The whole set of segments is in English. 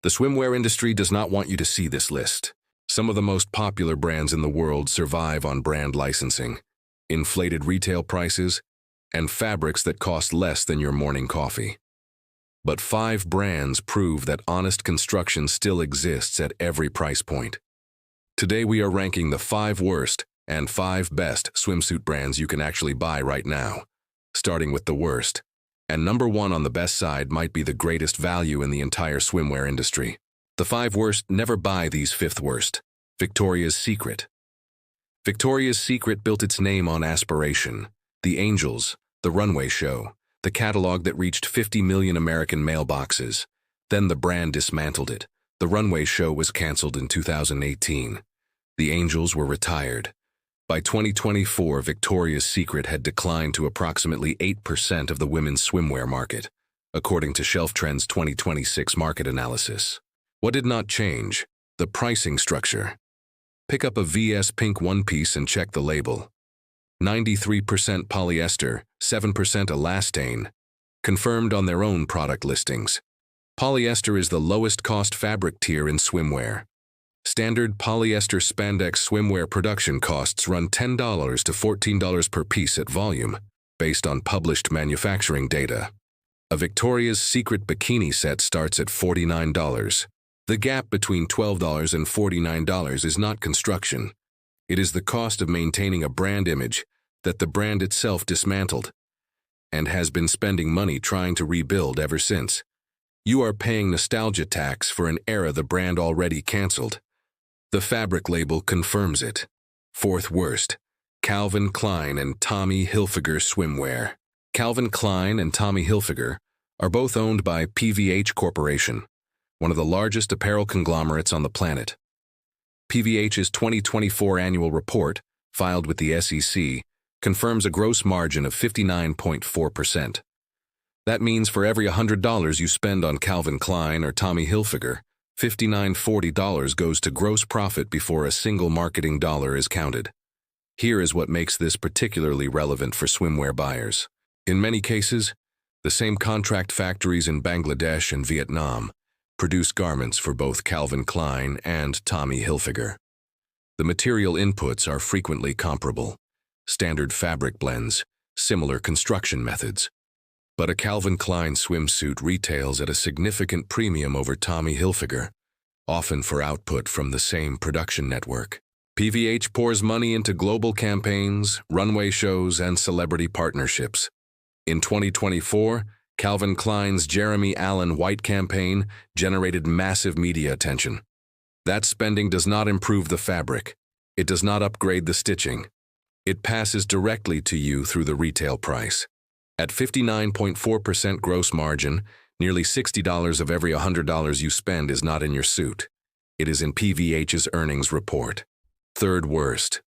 The swimwear industry does not want you to see this list. Some of the most popular brands in the world survive on brand licensing, inflated retail prices, and fabrics that cost less than your morning coffee. But 5 brands prove that honest construction still exists at every price point. Today we are ranking the 5 worst and 5 best swimsuit brands you can actually buy right now, starting with the worst. And number 1 on the best side might be the greatest value in the entire swimwear industry. The 5 worst, never buy these 5th worst. Victoria's Secret. Victoria's Secret built its name on aspiration. The Angels, the runway show, the catalog that reached 50 million American mailboxes. Then the brand dismantled it. The runway show was canceled in 2018. The Angels were retired. By 2024, Victoria's Secret had declined to approximately 8% of the women's swimwear market, according to Shelf Trends 2026 market analysis. What did not change? The pricing structure. Pick up a VS pink one-piece and check the label. 93% polyester, 7% elastane, confirmed on their own product listings. Polyester is the lowest cost fabric tier in swimwear. Standard polyester spandex swimwear production costs run $10 to $14 per piece at volume, based on published manufacturing data. A Victoria's Secret bikini set starts at $49. The gap between $12 and $49 is not construction. It is the cost of maintaining a brand image that the brand itself dismantled and has been spending money trying to rebuild ever since. You are paying nostalgia tax for an era the brand already canceled. The fabric label confirms it. 4th worst, Calvin Klein and Tommy Hilfiger swimwear. Calvin Klein and Tommy Hilfiger are both owned by PVH Corporation, one of the largest apparel conglomerates on the planet. PVH's 2024 annual report, filed with the SEC, confirms a gross margin of 59.4%. That means for every $100 you spend on Calvin Klein or Tommy Hilfiger, $59.40 goes to gross profit before a single marketing dollar is counted. Here is what makes this particularly relevant for swimwear buyers. In many cases, the same contract factories in Bangladesh and Vietnam produce garments for both Calvin Klein and Tommy Hilfiger. The material inputs are frequently comparable: standard fabric blends, similar construction methods. But a Calvin Klein swimsuit retails at a significant premium over Tommy Hilfiger, often for output from the same production network. PVH pours money into global campaigns, runway shows, and celebrity partnerships. In 2024, Calvin Klein's Jeremy Allen White campaign generated massive media attention. That spending does not improve the fabric. It does not upgrade the stitching. It passes directly to you through the retail price. At 59.4% gross margin, nearly $60 of every $100 you spend is not in your suit. It is in PVH's earnings report. 3rd worst,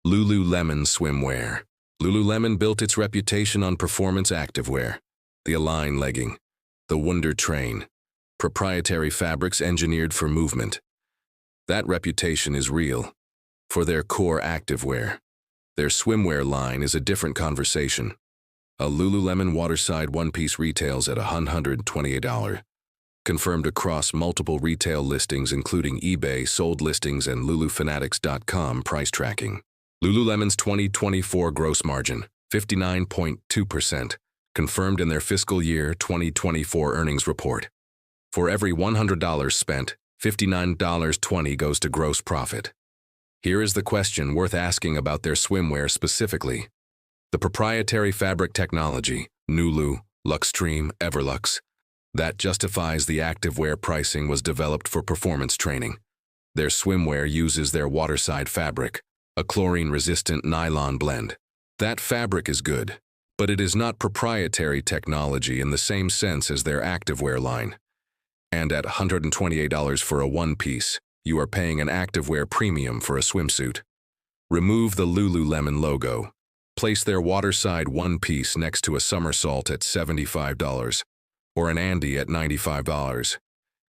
Lululemon swimwear. Lululemon built its reputation on performance activewear, the Align legging, the Wunder Train, proprietary fabrics engineered for movement. That reputation is real. For their core activewear, their swimwear line is a different conversation. A Lululemon waterside one-piece retails at $128, confirmed across multiple retail listings including eBay sold listings and lulufanatics.com price tracking. Lululemon's 2024 gross margin, 59.2%, confirmed in their fiscal year 2024 earnings report. For every $100 spent, $59.20 goes to gross profit. Here is the question worth asking about their swimwear specifically. The proprietary fabric technology, Nulu, Luxtreme, Everlux, that justifies the activewear pricing was developed for performance training. Their swimwear uses their waterside fabric, a chlorine-resistant nylon blend. That fabric is good, but it is not proprietary technology in the same sense as their activewear line. And at $128 for a one-piece, you are paying an activewear premium for a swimsuit. Remove the Lululemon logo. Place their waterside one-piece next to a somersault at $75 or an Andy at $95.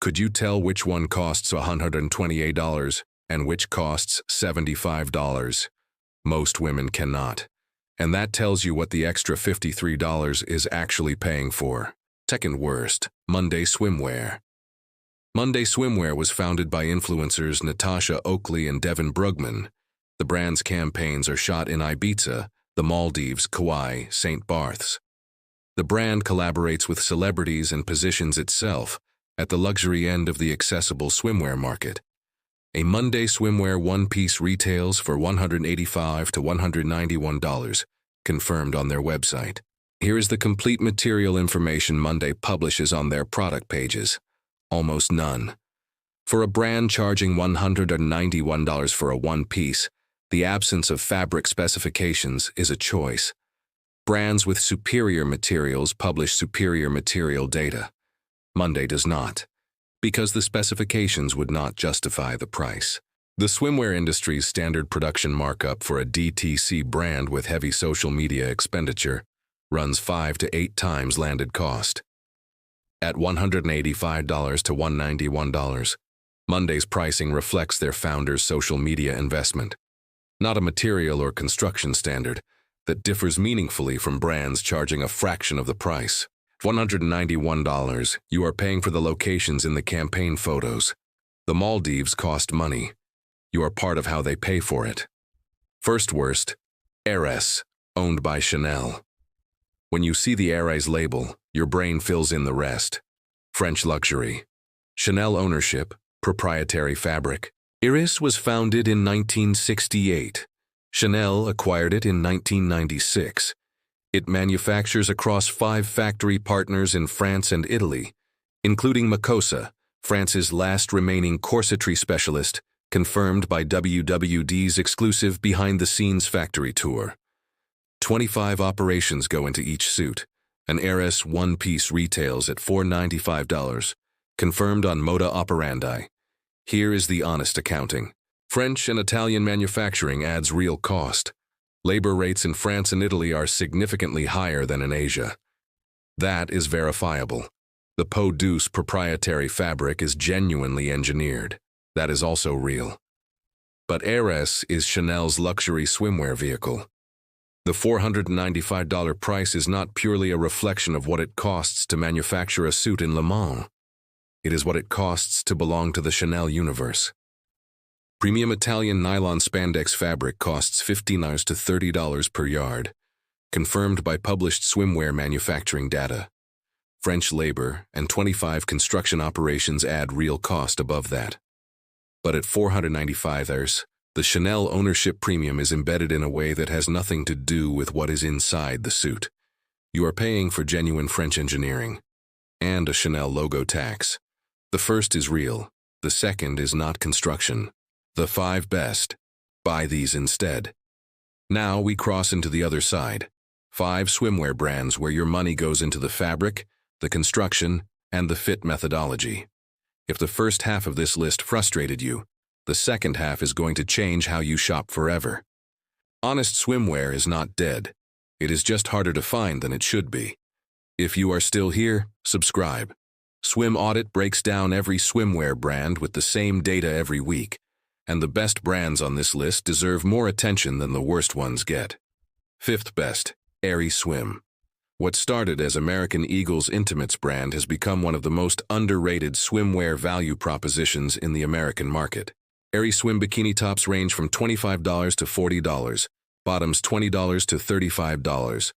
Could you tell which one costs $128 and which costs $75? Most women cannot. And that tells you what the extra $53 is actually paying for. Second worst, Monday swimwear. Monday Swimwear was founded by influencers Natasha Oakley and Devin Brugman. The brand's campaigns are shot in Ibiza, the Maldives, Kauai, St. Barths. The brand collaborates with celebrities and positions itself at the luxury end of the accessible swimwear market. A Monday Swimwear one-piece retails for $185 to $191, confirmed on their website. Here is the complete material information Monday publishes on their product pages. Almost none. For a brand charging $191 for a one-piece, the absence of fabric specifications is a choice. Brands with superior materials publish superior material data. Monday does not, because the specifications would not justify the price. The swimwear industry's standard production markup for a DTC brand with heavy social media expenditure runs 5 to 8 times landed cost. At $185 to $191, Monday's pricing reflects their founder's social media investment, not a material or construction standard that differs meaningfully from brands charging a fraction of the price. $191, you are paying for the locations in the campaign photos. The Maldives cost money. You are part of how they pay for it. First worst, Heiress, owned by Chanel. When you see the Heiress label, your brain fills in the rest. French luxury. Chanel ownership, proprietary fabric. Heiress was founded in 1968. Chanel acquired it in 1996. It manufactures across 5 factory partners in France and Italy, including Makossa, France's last remaining corsetry specialist, confirmed by WWD's exclusive behind-the-scenes factory tour. 25 operations go into each suit. An Heiress one-piece retails at $495, confirmed on Moda Operandi. Here is the honest accounting. French and Italian manufacturing adds real cost. Labor rates in France and Italy are significantly higher than in Asia. That is verifiable. The Peau Douce proprietary fabric is genuinely engineered. That is also real. But Heiress is Chanel's luxury swimwear vehicle. The $495 price is not purely a reflection of what it costs to manufacture a suit in Le Mans. It is what it costs to belong to the Chanel universe. Premium Italian nylon spandex fabric costs $15 to $30 per yard, confirmed by published swimwear manufacturing data. French labor and 25 construction operations add real cost above that. But at $495, the Chanel ownership premium is embedded in a way that has nothing to do with what is inside the suit. You are paying for genuine French engineering and a Chanel logo tax. The first is real, the second is not construction. The 5 best. Buy these instead. Now we cross into the other side. 5 swimwear brands where your money goes into the fabric, the construction, and the fit methodology. If the first half of this list frustrated you, the second half is going to change how you shop forever. Honest swimwear is not dead. It is just harder to find than it should be. If you are still here, subscribe. Swim Audit breaks down every swimwear brand with the same data every week, and the best brands on this list deserve more attention than the worst ones get. 5th best, Aerie Swim. What started as American Eagle's Intimates brand has become one of the most underrated swimwear value propositions in the American market. Aerie Swim bikini tops range from $25 to $40, bottoms $20 to $35,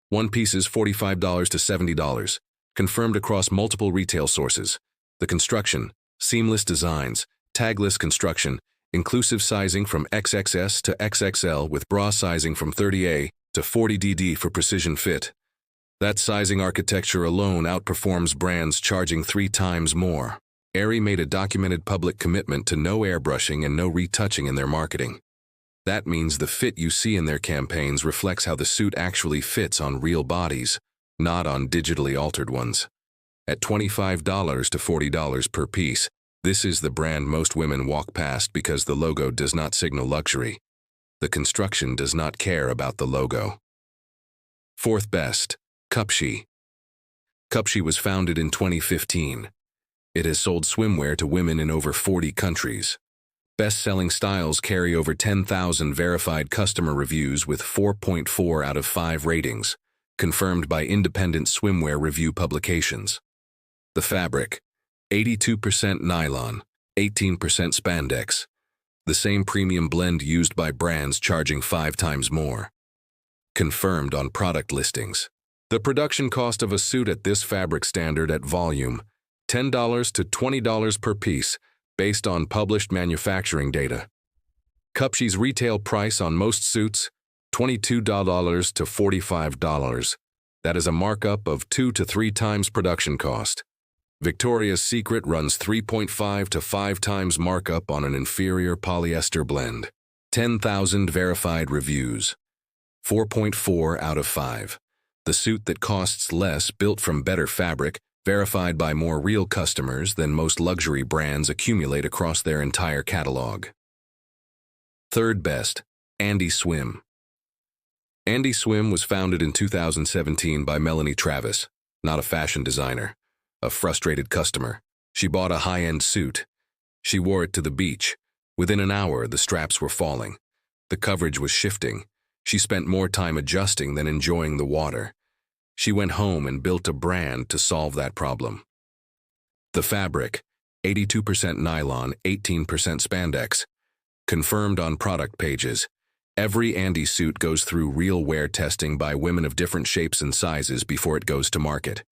one pieces $45 to $70, confirmed across multiple retail sources. The construction, seamless designs, tagless construction, inclusive sizing from XXS to XXL with bra sizing from 30A to 40DD for precision fit. That sizing architecture alone outperforms brands charging 3 times more. Aerie made a documented public commitment to no airbrushing and no retouching in their marketing. That means the fit you see in their campaigns reflects how the suit actually fits on real bodies, not on digitally altered ones. At $25 to $40 per piece, this is the brand most women walk past because the logo does not signal luxury. The construction does not care about the logo. 4th best, Cupshe. Cupshe was founded in 2015. It has sold swimwear to women in over 40 countries. Best-selling styles carry over 10,000 verified customer reviews with 4.4 out of 5 ratings, confirmed by independent swimwear review publications. The fabric. 82% nylon, 18% spandex. The same premium blend used by brands charging 5 times more. Confirmed on product listings. The production cost of a suit at this fabric standard at volume, $10 to $20 per piece, based on published manufacturing data. Cupshe's retail price on most suits, $22 to $45. That is a markup of 2 to 3 times production cost. Victoria's Secret runs 3.5 to 5 times markup on an inferior polyester blend. 10,000 verified reviews. 4.4 out of 5. The suit that costs less, built from better fabric, verified by more real customers than most luxury brands accumulate across their entire catalog. Third best, Andy Swim. Andy Swim was founded in 2017 by Melanie Travis, not a fashion designer. A frustrated customer. She bought a high-end suit. She wore it to the beach. Within an hour, the straps were falling. The coverage was shifting. She spent more time adjusting than enjoying the water. She went home and built a brand to solve that problem. The fabric, 82% nylon, 18% spandex. Confirmed on product pages. Every Andy suit goes through real wear testing by women of different shapes and sizes before it goes to market.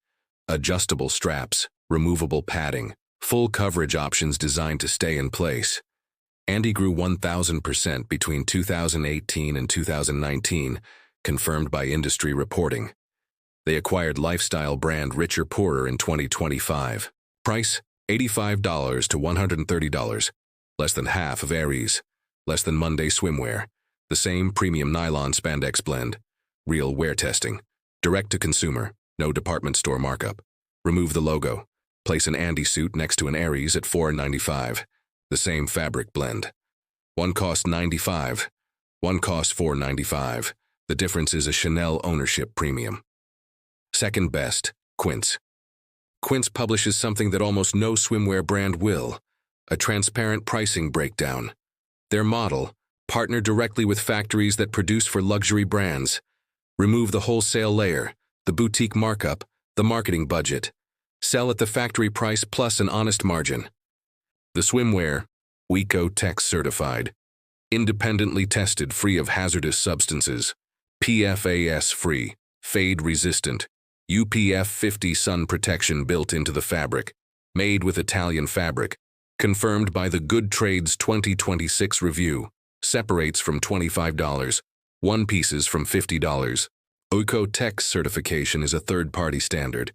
Adjustable straps, removable padding, full coverage options designed to stay in place. Andy grew 1,000% between 2018 and 2019, confirmed by industry reporting. They acquired lifestyle brand Richer Poorer in 2025. Price, $85 to $130. Less than half of Aries. Less than Monday swimwear. The same premium nylon spandex blend. Real wear testing. Direct to consumer. No department store markup. Remove the logo. Place an Andy suit next to an Aries at $4.95. The same fabric blend. One costs $95. One costs $4.95. The difference is a Chanel ownership premium. Second best, Quince. Quince publishes something that almost no swimwear brand will. A transparent pricing breakdown. Their model, partner directly with factories that produce for luxury brands. Remove the wholesale layer, the boutique markup, the marketing budget. Sell at the factory price plus an honest margin. The swimwear, Eco-Tech certified. Independently tested, free of hazardous substances. PFAS free, fade resistant. UPF 50 sun protection built into the fabric. Made with Italian fabric. Confirmed by the Good Trades 2026 review. Separates from $25. One pieces from $50. Eco-Tech certification is a third-party standard.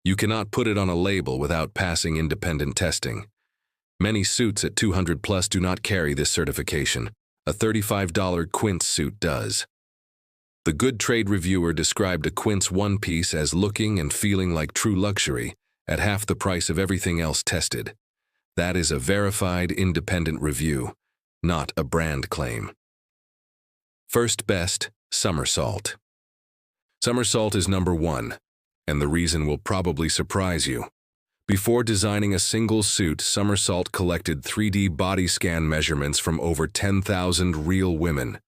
You cannot put it on a label without passing independent testing. Many suits at $200 plus do not carry this certification. A $35 Quince suit does. The Good Trade reviewer described a Quince one-piece as looking and feeling like true luxury at half the price of everything else tested. That is a verified independent review, not a brand claim. First best, Somersault. Somersault is number 1, and the reason will probably surprise you. Before designing a single suit, Somersault collected 3D body scan measurements from over 10,000 real women.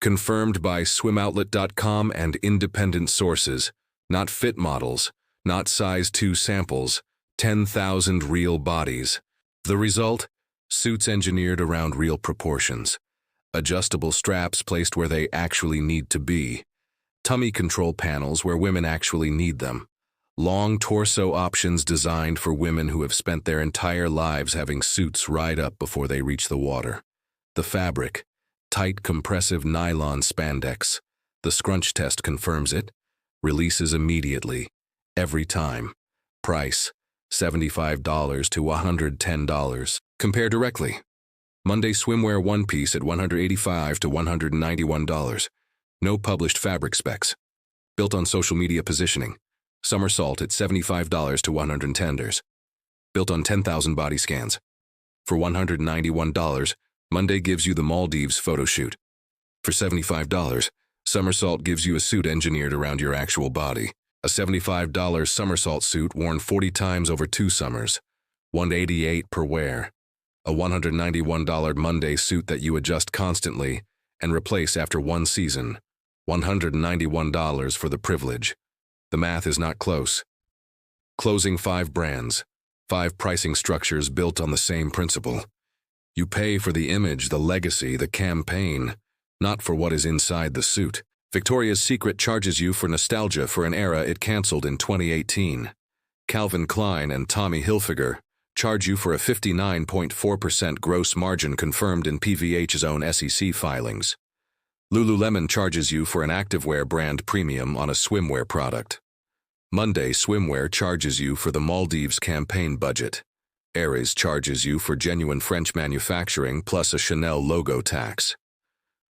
Confirmed by SwimOutlet.com and independent sources, not fit models, not size 2 samples, 10,000 real bodies. The result? Suits engineered around real proportions. Adjustable straps placed where they actually need to be. Tummy control panels where women actually need them. Long torso options designed for women who have spent their entire lives having suits ride up before they reach the water. The fabric, tight compressive nylon spandex. The scrunch test confirms it. Releases immediately. Every time. Price, $75 to $110. Compare directly. Monday swimwear one piece at $185 to $191. No published fabric specs. Built on social media positioning. Somersault at $75 to $110. Built on 10,000 body scans. For $191, Monday gives you the Maldives photo shoot. For $75, Somersault gives you a suit engineered around your actual body. A $75 Somersault suit worn 40 times over 2 summers. $188 per wear. A $191 Monday suit that you adjust constantly and replace after 1 season. $191 for the privilege. The math is not close. Closing 5 brands. 5 pricing structures built on the same principle. You pay for the image, the legacy, the campaign, not for what is inside the suit. Victoria's Secret charges you for nostalgia for an era it canceled in 2018. Calvin Klein and Tommy Hilfiger charge you for a 59.4% gross margin confirmed in PVH's own SEC filings. Lululemon charges you for an activewear brand premium on a swimwear product. Monday Swimwear charges you for the Maldives campaign budget. Ares charges you for genuine French manufacturing plus a Chanel logo tax.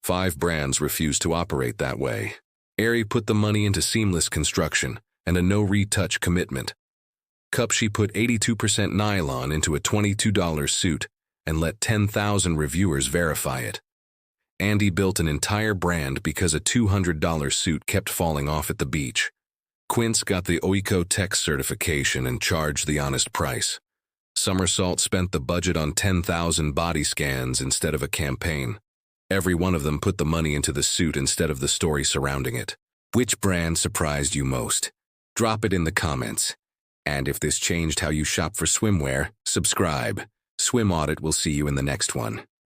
5 brands refuse to operate that way. Aerie put the money into seamless construction and a no-retouch commitment. Cupshe put 82% nylon into a $22 suit and let 10,000 reviewers verify it. Andy built an entire brand because a $200 suit kept falling off at the beach. Quince got the Oiko Tech certification and charged the honest price. Somersault spent the budget on 10,000 body scans instead of a campaign. Every one of them put the money into the suit instead of the story surrounding it. Which brand surprised you most? Drop it in the comments. And if this changed how you shop for swimwear, subscribe. Swim Audit will see you in the next one.